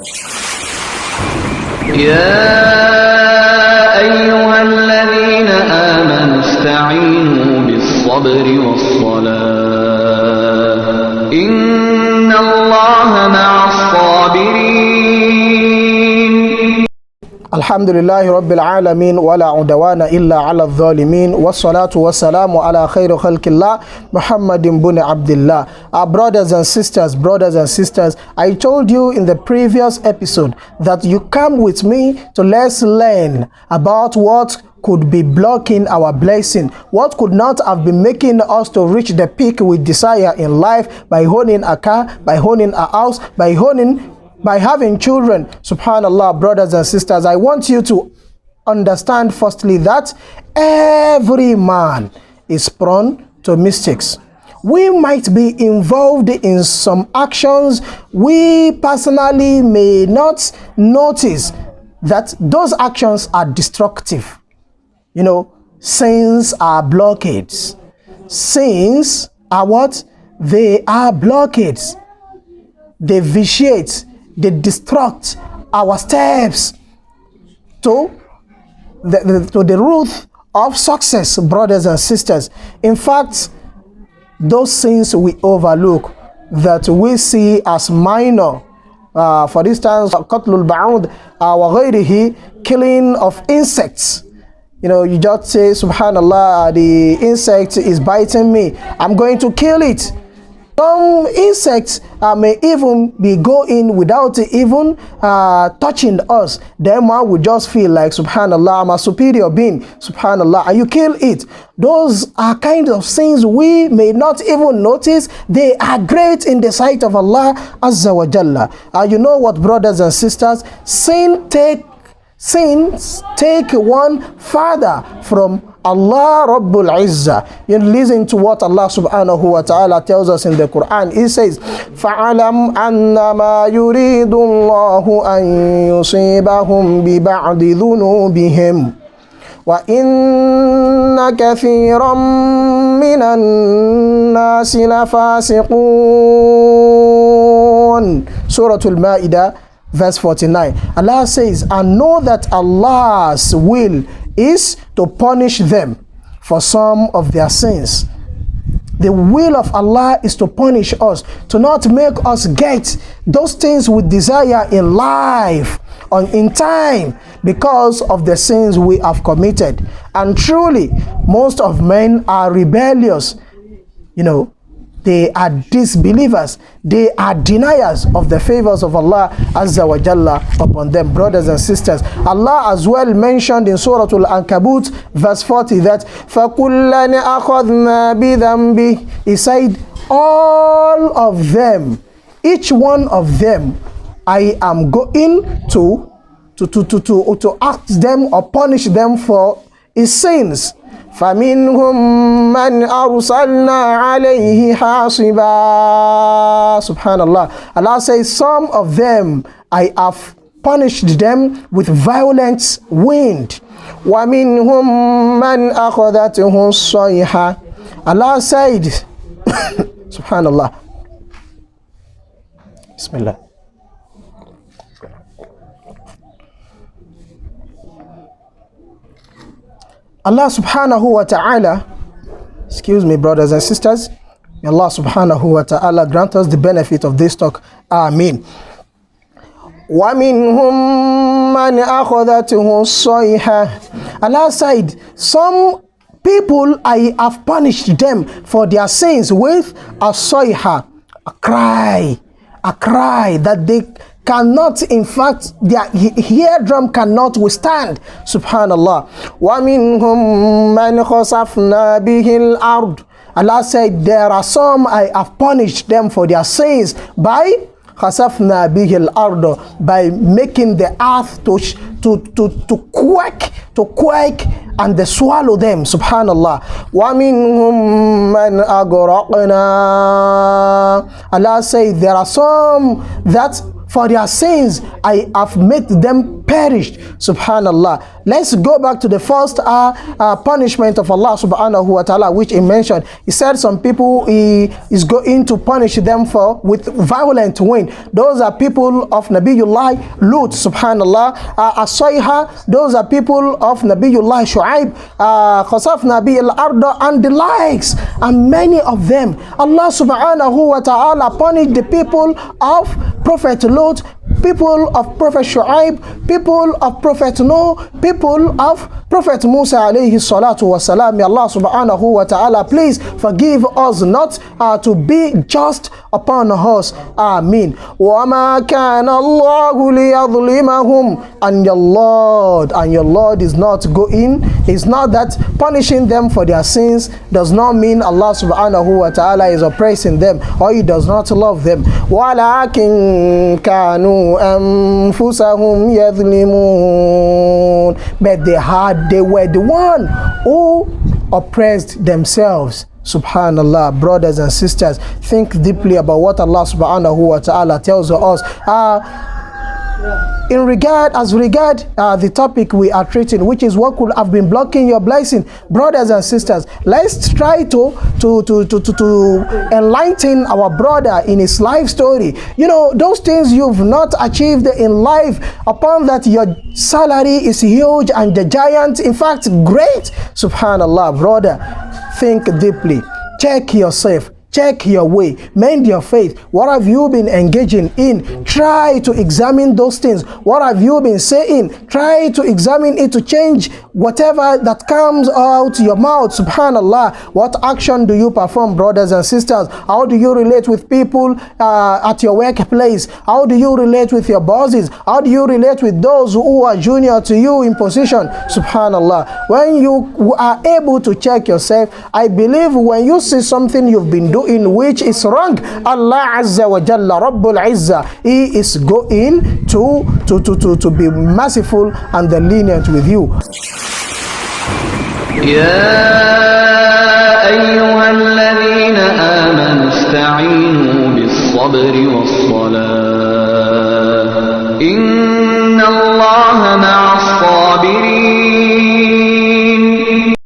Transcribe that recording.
يا أيها الذين آمنوا استعينوا بالصبر والصلاة إن الله مع الصابرين. الحمد لله رب العالمين ولا عدوان إلا على الظالمين والصلاة والسلام على خير خلق الله محمد بن عبد الله. Our brothers and sisters, I told you in the previous episode that you come with me to let's learn about what could be blocking our blessing, what could not have been making us to reach the peak we desire in life by owning a car, by owning a house, by having children. Subhanallah, brothers and sisters, I want you to understand firstly that every man is prone to mistakes. We might be involved in some actions we personally may not notice that those actions are destructive. You know, sins are blockades. Sins are what? They are blockades. They vitiate, they destruct our steps to the root of success, brothers and sisters. In fact, those sins we overlook that we see as minor, for instance, qatlul ba'ud wa ghayrihi, killing of insects. You know, you just say, Subhanallah, the insect is biting me, I'm going to kill it. Some insects may even be going without even touching us. Then one will just feel like, Subhanallah, I'm a superior being, Subhanallah, and you kill it. Those are kind of sins we may not even notice. They are great in the sight of Allah Azza wa Jalla. You know what, brothers and sisters, sins take one further from Allah Rabbul Izzah. You listen to what Allah subhanahu wa ta'ala tells us in the Quran. He says, فَعَلَمْ أَنَّمَا يُرِيدُ اللَّهُ أَن يُصِيبَهُم بِبَعْضِ ذُنُوبِهِمْ وَإِنَّ كَثِيرًا مِّنَ النَّاسِ لَفَاسِقُونَ. Surah Al-Ma'idah verse 49. Allah says, and know that Allah's will is to punish them for some of their sins. The will of Allah is to punish us, to not make us get those things we desire in life in time because of the sins we have committed. And truly, most of men are rebellious. You know, they are disbelievers. They are deniers of the favors of Allah Azza wa Jalla upon them. Brothers and sisters, Allah as well mentioned in Surah Al-Ankabut verse 40 that فَكُلَّنِ أَخَذْنَا بِذَنْبِهِ. He said, all of them, each one of them, I am going to ask them or punish them for his sins. فَمِنْهُمْ مَنْ أَرْسَلْنَا عَلَيْهِ حَاصِبًا. Subhanallah. Allah says, some of them I have punished them with violent wind. وَمِنْهُمْ مَنْ أَخَذَتْهُ الصَّيْحَةُ. Allah said, Subhanallah. Bismillah. Allah subhanahu wa ta'ala, excuse me, brothers and sisters, may Allah subhanahu wa ta'ala grant us the benefit of this talk. Ameen. وَمِنْهُمْ مَنْ أَخَذَتْهُ الصَّيْحَةُ. Allah said, some people I have punished them for their sins with a sayha, a cry that they cannot, in fact, their eardrum cannot withstand. Subhanallah. وَمِنْهُمْ مَنْ خَسَفْنَا بِهِ الْأَرْضِ. Allah said, there are some I have punished them for their sins by خَسَفْنَا بِهِ الْأَرْضِ, by making the earth to quake and they swallow them. Subhanallah. وَمِنْهُمْ مَنْ أَغْرَقْنَا. Allah said, there are some that for their sins I have made them perished. Subhanallah. Let's go back to the first punishment of Allah subhanahu wa ta'ala, which he mentioned. He said some people he is going to punish them for with violent wind. Those are people of Nabiyullah Lut, subhanallah. As-Sayha, those are people of Nabiyullah Shu'aib, Khasaf Nabi al-Arda, and the likes, and many of them. Allah subhanahu wa ta'ala punished the people of Prophet Lut, people of Prophet Shu'aib, people of Prophet Noah, people of Prophet Musa alayhi salatu wasalam. May Allah subhanahu wa ta'ala please forgive us not to be just upon us. Ameen. وَمَا كَانَ اللَّهُ لِيَظْلِمَهُمْ. And your Lord is not that punishing them for their sins does not mean Allah subhanahu wa ta'ala is oppressing them or he does not love them. وَلَكِنْ كَانُوا أَنفُسَهُمْ يَظْلِمُونَ. But they were the one who oppressed themselves. Subhanallah. Brothers and sisters, think deeply about what Allah subhanahu wa ta'ala tells us. As regard the topic we are treating, which is what could have been blocking your blessing. Brothers and sisters, let's try to enlighten our brother in his life story. You know, those things you've not achieved in life, upon that your salary is huge and the giant, in fact, great. Subhanallah. Brother, think deeply. Check yourself. Check your way, mend your faith. What have you been engaging in? Try to examine those things. What have you been saying? Try to examine it to change whatever that comes out your mouth. Subhanallah. What action do you perform, brothers and sisters? How do you relate with people at your workplace? How do you relate with your bosses? How do you relate with those who are junior to you in position? Subhanallah. When you are able to check yourself, I believe when you see something you've been doing which is wrong, Allah Azza wa Jalla Rabbul Izzah, He is going to be merciful and lenient with you. يا أيها الذين آمنوا استعينوا بالصبر والصلاة